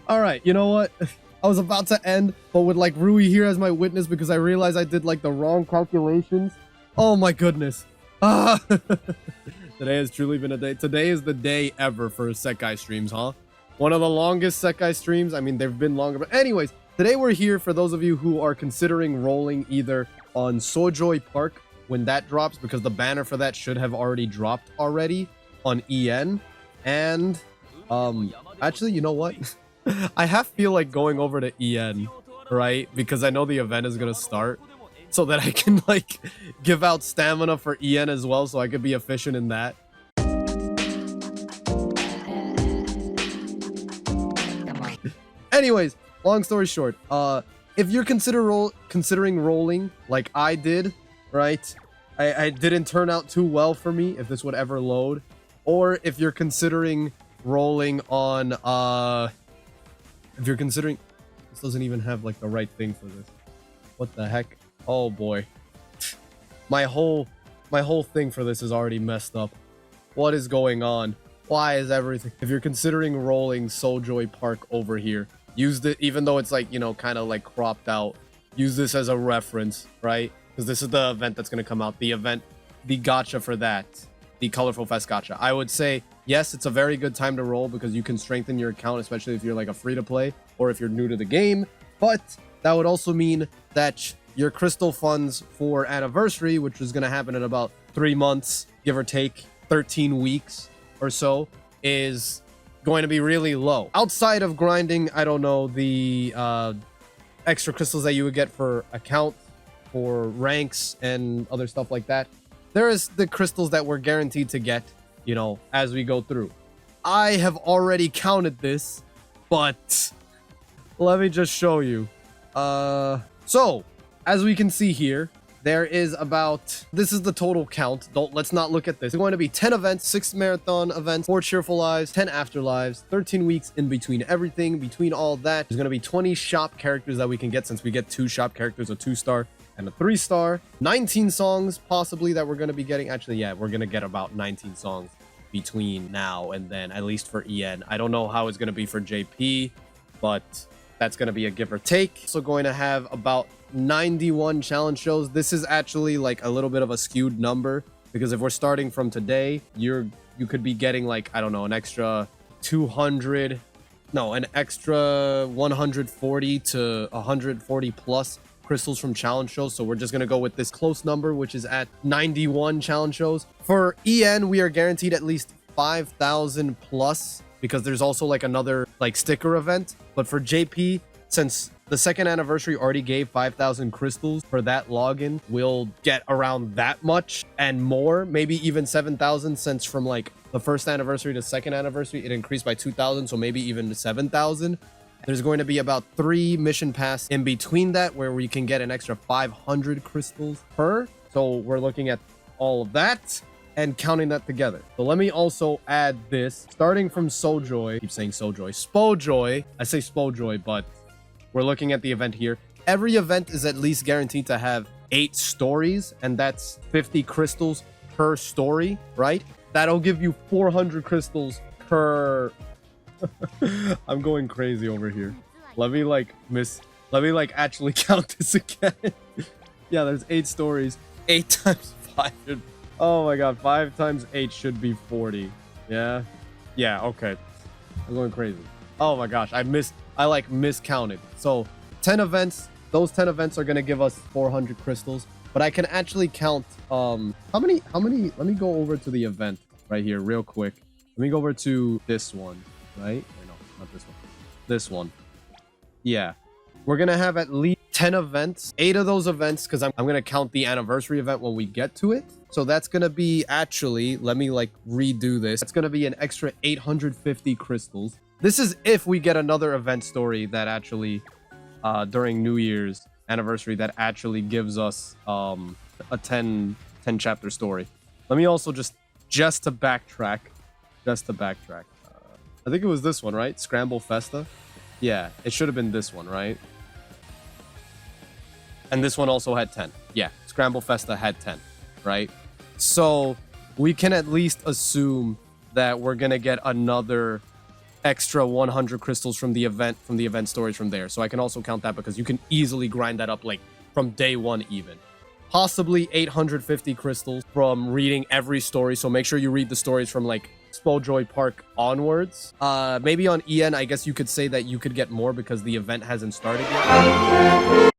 All right, you know what? I was about to end, but with like Rui here as my witness because I realized I did like the wrong calculations. Oh my goodness. Ah. Today has truly been a day. Today is the day ever for Sekai streams, huh? One of the longest Sekai streams. I mean, they've been longer, but anyways, today we're here for those of you who are considering rolling either on Sojoy Park when that drops, because the banner for that should have already dropped already on EN. And actually, you know what? I feel like going over to EN, right? Because I know the event is gonna start, so that I can like give out stamina for EN as well, so I could be efficient in that. Anyways, long story short, if you're considering rolling like I did, right? I didn't turn out too well for me, if this would ever load. Or if you're considering rolling on if you're considering, this doesn't even have like the right thing for this. What the heck? Oh boy. My whole thing for this is already messed up. What is going on? Why is everything? If you're considering rolling Sojoy Park over here, use it, even though it's like, you know, kind of like cropped out, use this as a reference, right? Because this is the event that's going to come out. The event, the gacha for that, the Colorful Fest gacha. I would say, yes, it's a very good time to roll because you can strengthen your account, especially if you're like a free-to-play or if you're new to the game. But that would also mean that your crystal funds for anniversary, which is going to happen in about 3 months, give or take 13 weeks or so, is going to be really low. Outside of grinding, I don't know, the extra crystals that you would get for account, for ranks, and other stuff like that. There is the crystals that we're guaranteed to get, you know, as we go through. I have already counted this, but let me just show you. So, as we can see here, there is about, this is the total count. Let's not look at this. It's going to be 10 events, 6 marathon events, 4 cheerful lives, 10 afterlives, 13 weeks in between everything. Between all that, there's going to be 20 shop characters that we can get, since we get 2 shop characters, a 2-star and a 3-star. 19 songs possibly that we're going to be getting. Actually, yeah, we're going to get about 19 songs between now and then, at least for EN. I don't know how it's going to be for JP, but that's going to be a give or take. So going to have about 91 challenge shows. This is actually like a little bit of a skewed number, because if we're starting from today, you could be getting like, I don't know, an extra 140 to 140 plus crystals from challenge shows. So we're just gonna go with this close number, which is at 91 challenge shows. For EN, we are guaranteed at least 5,000 plus, because there's also like another like sticker event. But for JP, since the second anniversary already gave 5,000 crystals for that login, we'll get around that much and more, maybe even 7,000, since from like the first anniversary to second anniversary, it increased by 2,000, so maybe even 7,000. There's going to be about 3 mission pass in between that, where we can get an extra 500 crystals per. So we're looking at all of that and counting that together. So let me also add this, starting from Sojoy. I keep saying Sojoy. Spojoy. I say Spojoy, but we're looking at the event here. Every event is at least guaranteed to have 8 stories, and that's 50 crystals per story, right? That'll give you 400 crystals per... I'm going crazy over here. Let me actually count this again. Yeah, there's 8 stories. 8 times 5 should... Oh my god, 5 times 8 should be 40. Yeah? Yeah, okay. I'm going crazy. Oh my gosh, I miscounted. So 10 events, those 10 events are gonna give us 400 crystals, but I can actually count how many, let me go over to the event right here real quick. Let me go over to this one, right? Or no, not this one. This one. Yeah. We're gonna have at least 10 events, 8 of those events, because I'm gonna count the anniversary event when we get to it. So that's gonna be, actually, let me like redo this. It's gonna be an extra 850 crystals. This is if we get another event story that actually, during New Year's anniversary, that actually gives us a 10 chapter story. Let me also just to backtrack. I think it was this one, right? Scramble Festa? Yeah, it should have been this one, right? And this one also had 10. Yeah, Scramble Festa had 10, right? So we can at least assume that we're gonna get another extra 100 crystals from the event stories from there. So I can also count that because you can easily grind that up like from day one even. Possibly 850 crystals from reading every story. So make sure you read the stories from like Spojoy Park onwards. Maybe on EN, I guess you could say that you could get more because the event hasn't started yet.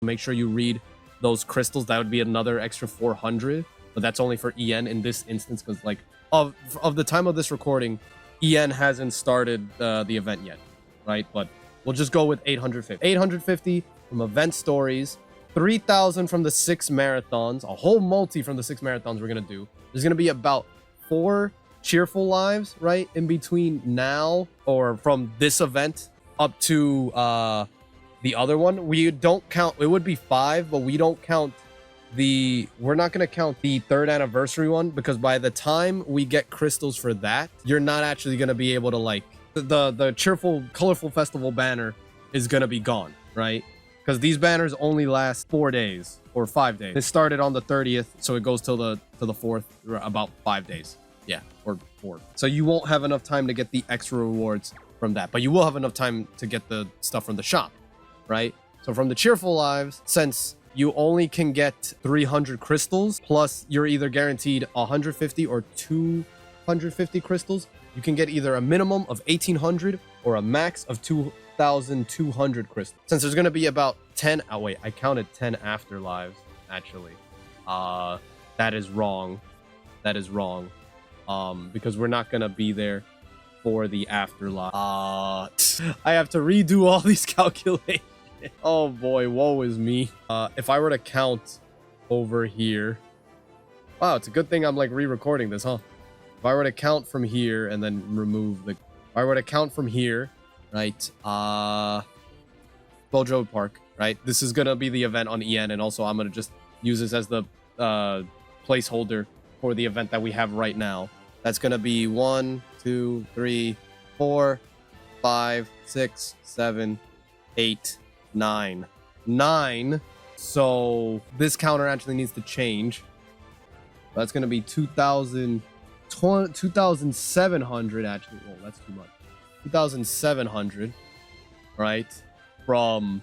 Make sure you read those crystals. That would be another extra 400, but that's only for EN in this instance because like of the time of this recording, EN hasn't started the event yet, right? But we'll just go with 850. 850 from event stories, 3,000 from the 6 marathons, a whole multi from the 6 marathons we're gonna do. There's gonna be about 4 cheerful lives, right, in between now or from this event up to the other one. We don't count, it would be 5, but we don't count we're not going to count the 3rd anniversary one because by the time we get crystals for that, you're not actually going to be able to like the cheerful colorful festival banner is going to be gone, right? Because these banners only last 4 days or 5 days. It started on the 30th, so it goes till the 4th, about 5 days. Yeah, or 4. So you won't have enough time to get the extra rewards from that, but you will have enough time to get the stuff from the shop, right? So from the cheerful lives, since you only can get 300 crystals, plus you're either guaranteed 150 or 250 crystals, you can get either a minimum of 1,800 or a max of 2,200 crystals. Since there's going to be about 10, oh wait, I counted 10 afterlives, actually. That is wrong. That is wrong. Because we're not going to be there for the afterlife. I have to redo all these calculations. Oh boy, woe is me. If I were to count over here, wow, it's a good thing I'm like re-recording this, huh? If I were to count from here and then remove the, if I were to count from here, right? Spojoy Park, right? This is gonna be the event on EN, and also I'm gonna just use this as the placeholder for the event that we have right now. That's gonna be 1, 2, 3, 4, 5, 6, 7, 8. 9. So this counter actually needs to change. That's going to be 2,700 actually. Well, that's too much. 2,700, right? From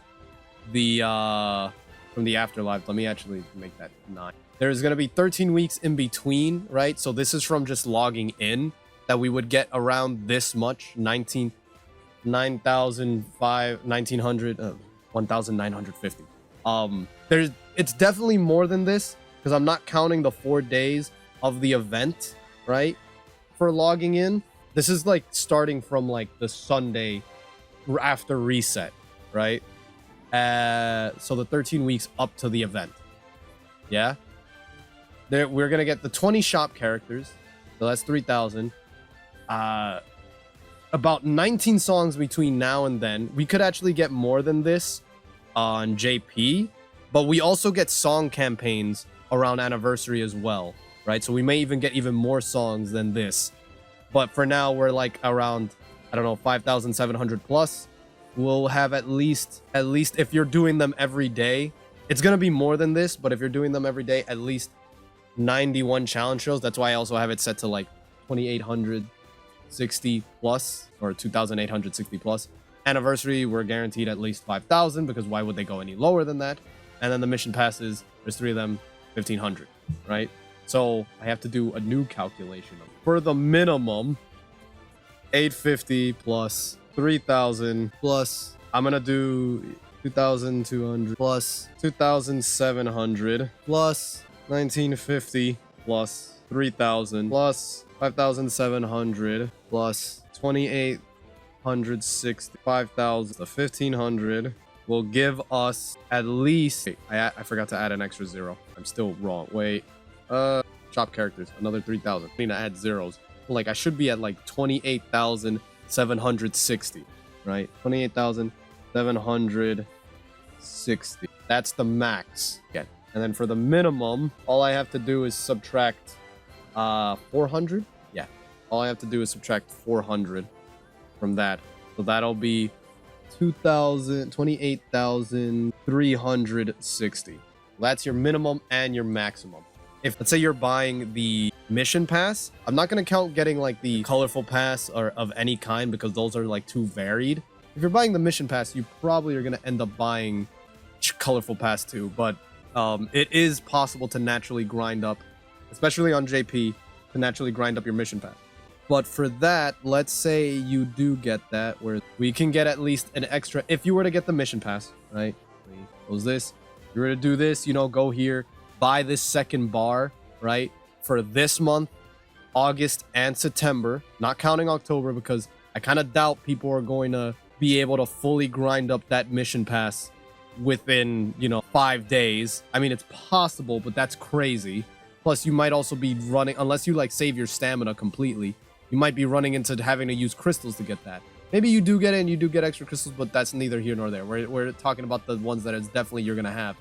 the afterlife. Let me actually make that 9. There's going to be 13 weeks in between, right? So this is from just logging in that we would get around this much, 1,950. It's definitely more than this because I'm not counting the 4 days of the event, right? For logging in. This is like starting from like the Sunday after reset, right? So the 13 weeks up to the event. Yeah. We're gonna get the 20 shop characters. So that's 3,000. About 19 songs between now and then. We could actually get more than this on JP, but we also get song campaigns around anniversary as well, right? So we may even get even more songs than this. But for now, we're like around, I don't know, 5,700 plus. We'll have at least if you're doing them every day, it's going to be more than this, but if you're doing them every day, at least 91 challenge shows. That's why I also have it set to like 2,860 plus or 2,860 plus. Anniversary, we're guaranteed at least 5,000 because why would they go any lower than that? And then the mission passes, there's 3 of them, 1,500, right? So I have to do a new calculation. For the minimum, 850 plus 3,000 plus, I'm going to do 2,200 plus 2,700 plus 1,950 plus 3,000 plus 5,700 plus 2,860, 5,000, 1,500 will give us at least, wait, I forgot to add an extra 0. I'm still wrong. Wait, shop characters, another 3,000. I need to add zeros. Like I should be at like 28,760, right? 28,760. That's the max. Yeah. And then for the minimum, all I have to do is subtract 400. Yeah. All I have to do is subtract 400 from that. So that'll be 28,360. That's your minimum and your maximum. if let's say you're buying the mission pass, I'm not going to count getting like the colorful pass or of any kind because those are like too varied. If you're buying the mission pass, you probably are going to end up buying colorful pass too, but it is possible to naturally grind up, especially on JP, to naturally grind up your mission pass. But for that, let's say you do get that, where we can get at least an extra, if you were to get the mission pass, right? Close this. If you were to do this, you know, go here, buy this second bar, right? For this month, August and September, not counting October, because I kind of doubt people are going to be able to fully grind up that mission pass within, you know, 5 days. I mean, it's possible, but that's crazy. Plus, you might also be running, unless you like save your stamina completely, you might be running into having to use crystals to get that. Maybe you do get it and you do get extra crystals, but that's neither here nor there. We're talking about the ones that it's definitely you're going to have.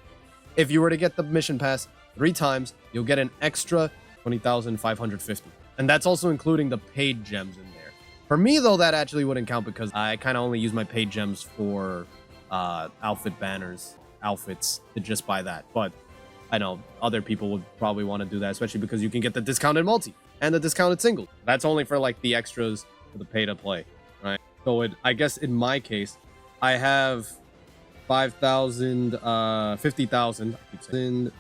If you were to get the mission pass 3 times, you'll get an extra 20,550. And that's also including the paid gems in there. For me, though, that actually wouldn't count because I kind of only use my paid gems for outfit banners, outfits, to just buy that. But I know other people would probably want to do that, especially because you can get the discounted multi and the discounted single. That's only for like the extras for the pay to play, right? So I guess in my case, I have 5,000, 50,000,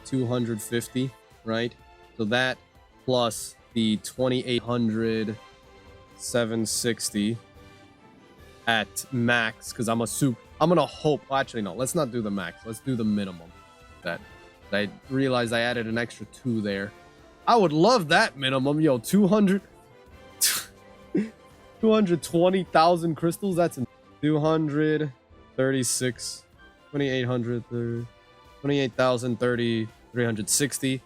250, right? So that plus the 2,800, 760 at max, because I'm gonna hope. Well, actually, no, let's not do the max. Let's do the minimum. That I realized I added an extra 2 there. I would love that minimum, yo. 220,000 crystals. That's 236, 2,800, 28,030, 360.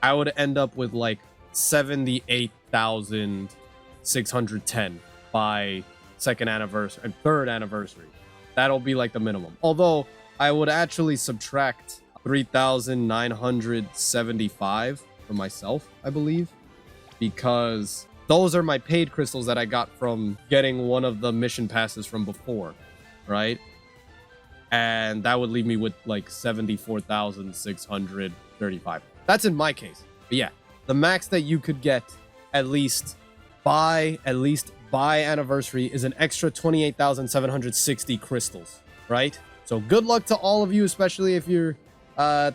I would end up with like 78,610 by second anniversary and third anniversary. That'll be like the minimum. Although I would actually subtract 3,975 for myself, I believe, because those are my paid crystals that I got from getting one of the mission passes from before, right? And that would leave me with like 74,635. That's in my case. But yeah, the max that you could get at least by anniversary is an extra 28,760 crystals, right? So good luck to all of you, especially if you're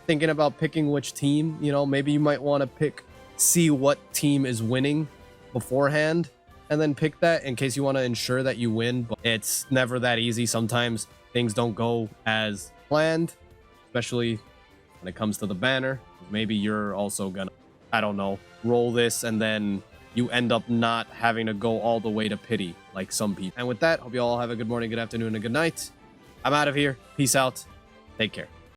thinking about picking which team. You know, maybe you might want to see what team is winning beforehand and then pick that in case you want to ensure that you win. But it's never that easy. Sometimes things don't go as planned, especially when it comes to the banner. Maybe you're also gonna, I don't know, roll this and then you end up not having to go all the way to pity like some people. And with that, hope you all have a good morning, good afternoon, and good night. I'm out of here. Peace out. Take care.